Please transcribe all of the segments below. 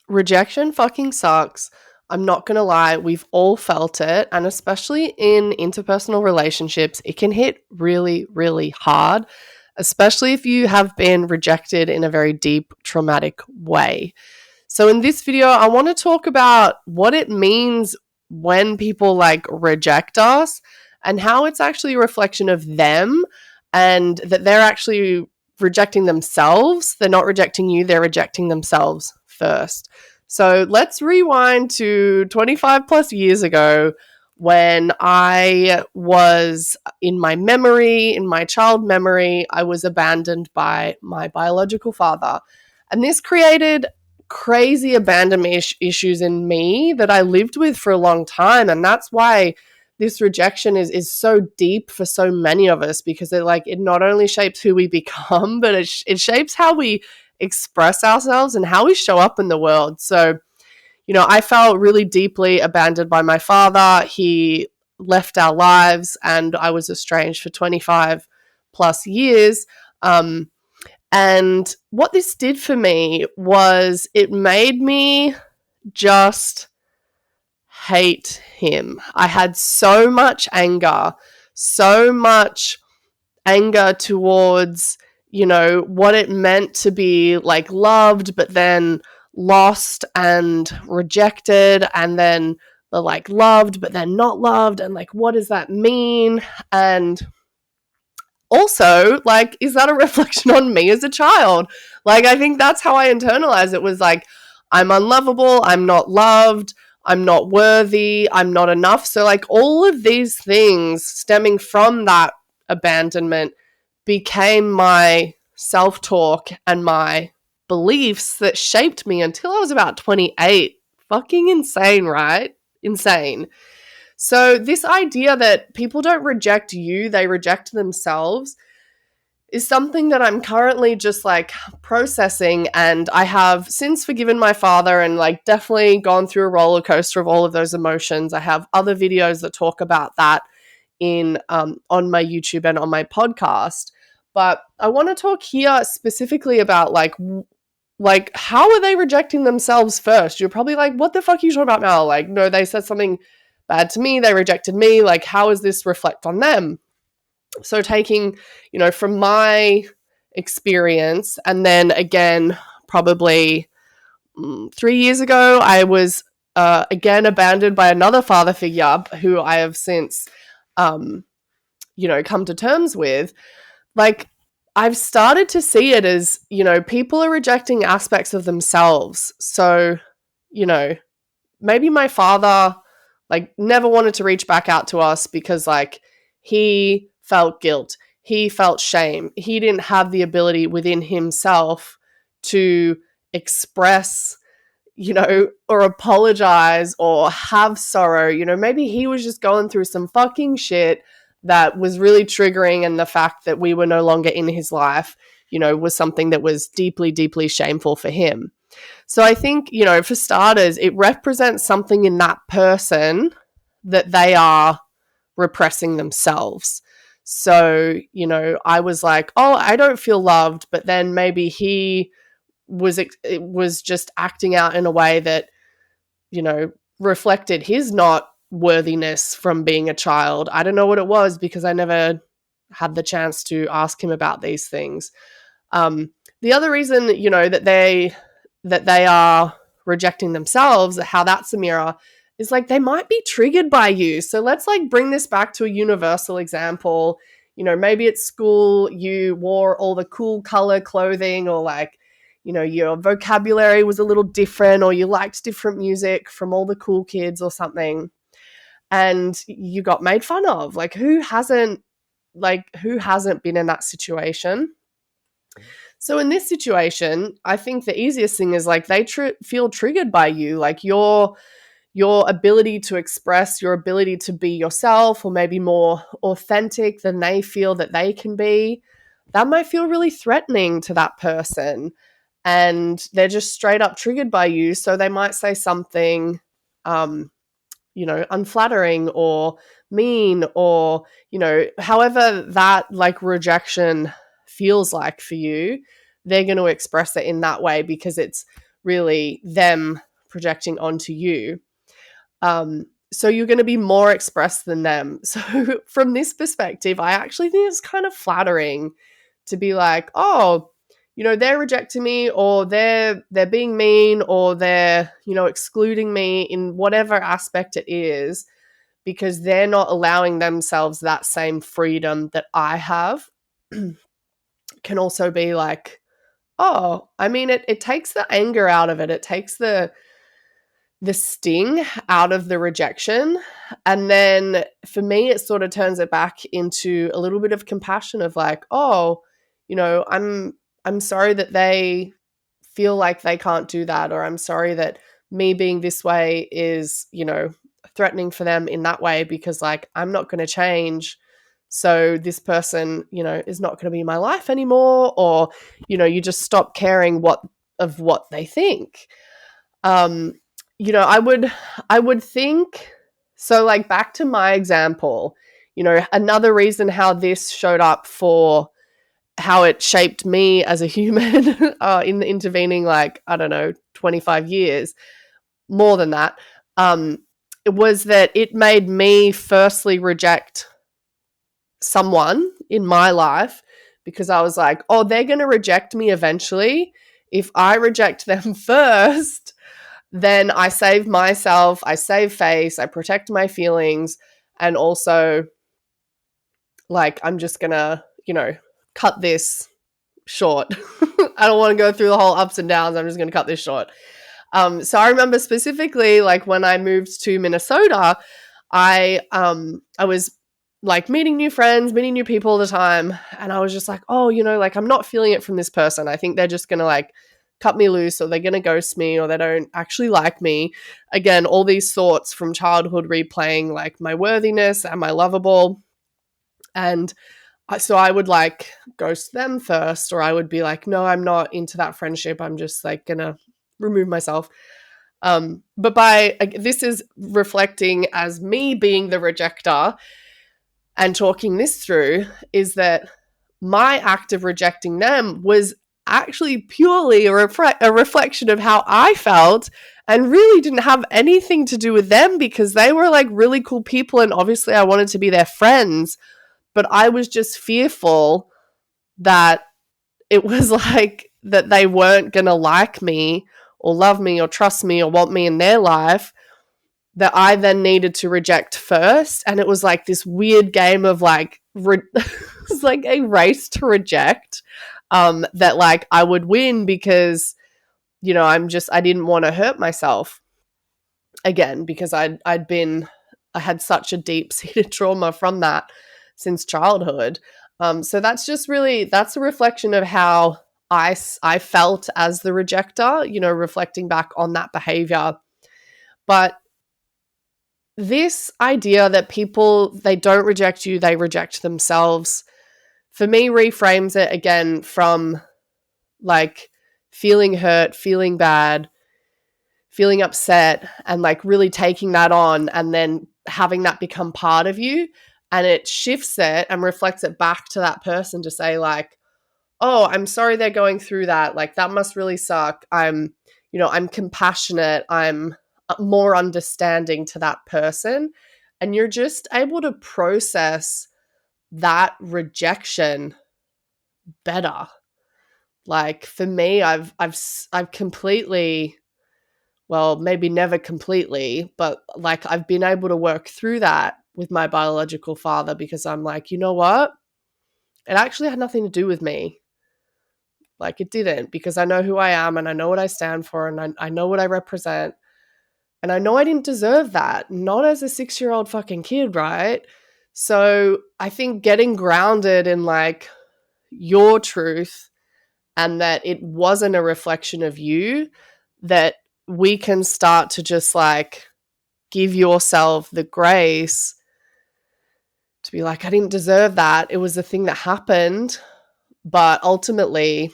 Rejection fucking sucks. I'm not going to lie. We've all felt it. And especially in interpersonal relationships, it can hit really, really hard, especially if you have been rejected in a very deep, traumatic way. So, in this video, I want to talk about what it means when people like reject us and how it's actually a reflection of them and that they're actually rejecting themselves. They're not rejecting you, they're rejecting themselves first. So let's rewind to 25 plus years ago when I was in my child memory, I was abandoned by my biological father. And this created crazy abandonment issues in me that I lived with for a long time. And that's why this rejection is so deep for so many of us, because it not only shapes who we become, but it shapes how we express ourselves and how we show up in the world. So, I felt really deeply abandoned by my father. He left our lives and I was estranged for 25 plus years. And what this did for me was it made me just hate him. I had so much anger towards, what it meant to be like loved, but then lost and rejected, and then the like loved, but then not loved. And like, what does that mean? And also, like, is that a reflection on me as a child? Like, I think that's how I internalized it, was like, I'm unlovable, I'm not loved, I'm not worthy, I'm not enough. So, like, all of these things stemming from that abandonment became my self-talk and my beliefs that shaped me until I was about 28. Fucking insane, right? Insane. So this idea that people don't reject you, they reject themselves, is something that I'm currently just like processing. And I have since forgiven my father and like definitely gone through a roller coaster of all of those emotions. I have other videos that talk about that in on my YouTube and on my podcast. But I want to talk here specifically about like how are they rejecting themselves first? You're probably like, what the fuck are you talking about, Mel? Like, no, they said something bad to me, they rejected me. Like, how does this reflect on them? So taking, from my experience, and then again, probably 3 years ago, I was again abandoned by another father figure who I have since, come to terms with. Like, I've started to see it as, people are rejecting aspects of themselves. So, maybe my father, like, never wanted to reach back out to us because, like, he felt guilt. He felt shame. He didn't have the ability within himself to express, or apologize or have sorrow. Maybe he was just going through some fucking shit that was really triggering, and the fact that we were no longer in his life, was something that was deeply, deeply shameful for him. So I think, for starters, it represents something in that person that they are repressing themselves. So, I was like, oh, I don't feel loved, but then maybe he was just acting out in a way that, reflected his not worthiness from being a child. I don't know what it was because I never had the chance to ask him about these things. The other reason, that they are rejecting themselves, how that's a mirror, is like they might be triggered by you. So let's like bring this back to a universal example. Maybe at school you wore all the cool color clothing, or like, your vocabulary was a little different, or you liked different music from all the cool kids or something, and you got made fun of. Like, who hasn't been in that situation? So in this situation, I think the easiest thing is like they feel triggered by you, like your ability to express, your ability to be yourself, or maybe more authentic than they feel that they can be. That might feel really threatening to that person, and they're just straight up triggered by you. So they might say something, unflattering or mean, or, however that like rejection feels like for you, they're going to express it in that way because it's really them projecting onto you. So you're going to be more expressed than them. So from this perspective, I actually think it's kind of flattering to be like, oh, they're rejecting me, or they're being mean, or they're, excluding me in whatever aspect it is, because they're not allowing themselves that same freedom that I have. Can also be like, oh, I mean, it takes the anger out of it. It takes the sting out of the rejection. And then for me, it sort of turns it back into a little bit of compassion of like, oh, I'm sorry that they feel like they can't do that, or I'm sorry that me being this way is, threatening for them in that way, because like I'm not going to change. So this person, is not going to be in my life anymore, or, you just stop caring what they think. I would think so, like back to my example, another reason how this showed up for how it shaped me as a human in the intervening, like, I don't know, 25 years, more than that, it was that it made me firstly reject someone in my life, because I was like, oh, they're going to reject me eventually. If I reject them first, then I save myself, I save face, I protect my feelings, and also, like, I'm just going to, cut this short. I don't want to go through the whole ups and downs. I'm just going to cut this short. So I remember specifically, like, when I moved to Minnesota, I was like meeting new friends, meeting new people all the time, and I was just like, oh, like, I'm not feeling it from this person. I think they're just gonna like cut me loose, or they're gonna ghost me, or they don't actually like me. Again, all these thoughts from childhood replaying like my worthiness and my lovable. And so I would like ghost them first, or I would be like, no, I'm not into that friendship. I'm just like gonna remove myself. But this is reflecting as me being the rejector and talking this through, is that my act of rejecting them was actually purely a reflection of how I felt, and really didn't have anything to do with them, because they were like really cool people and obviously I wanted to be their friends, but I was just fearful that it was like that they weren't going to like me or love me or trust me or want me in their life, that I then needed to reject first. And it was like this weird game of like, it's like a race to reject, that like I would win because, I didn't want to hurt myself again, because I had such a deep seated trauma from that since childhood. So that's a reflection of how I felt as the rejector, reflecting back on that behavior. But this idea that people, they don't reject you, they reject themselves, for me reframes it again from like feeling hurt, feeling bad, feeling upset, and like really taking that on, and then having that become part of you. And it shifts it and reflects it back to that person to say like, oh, I'm sorry they're going through that. Like, that must really suck. I'm compassionate. I'm more understanding to that person. And you're just able to process that rejection better. Like, for me, I've completely, well, maybe never completely, but like I've been able to work through that with my biological father, because I'm like, you know what? It actually had nothing to do with me. Like, it didn't, because I know who I am and I know what I stand for, and I know what I represent. And I know I didn't deserve that, not as a 6-year-old fucking kid, right? So I think getting grounded in like your truth, and that it wasn't a reflection of you, that we can start to just like give yourself the grace to be like, I didn't deserve that. It was the thing that happened. But ultimately,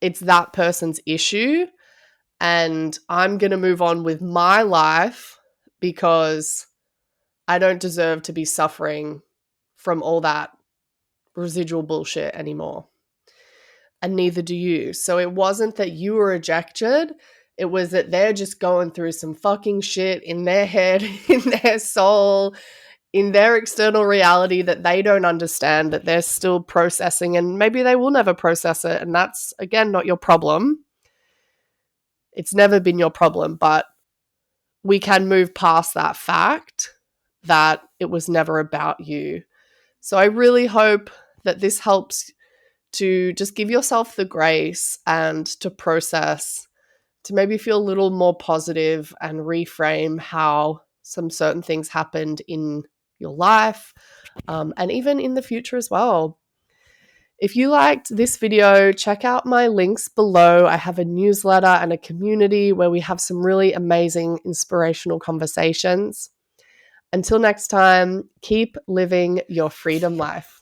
it's that person's issue. And I'm going to move on with my life, because I don't deserve to be suffering from all that residual bullshit anymore. and neither do you. So it wasn't that you were rejected. It was that they're just going through some fucking shit in their head, in their soul, in their external reality that they don't understand, that they're still processing, and maybe they will never process it. And that's, again, not your problem. It's never been your problem, but we can move past that fact that it was never about you. So I really hope that this helps to just give yourself the grace and to process, to maybe feel a little more positive and reframe how some certain things happened in your life, and even in the future as well. If you liked this video, check out my links below. I have a newsletter and a community where we have some really amazing, inspirational conversations. Until next time, keep living your freedom life.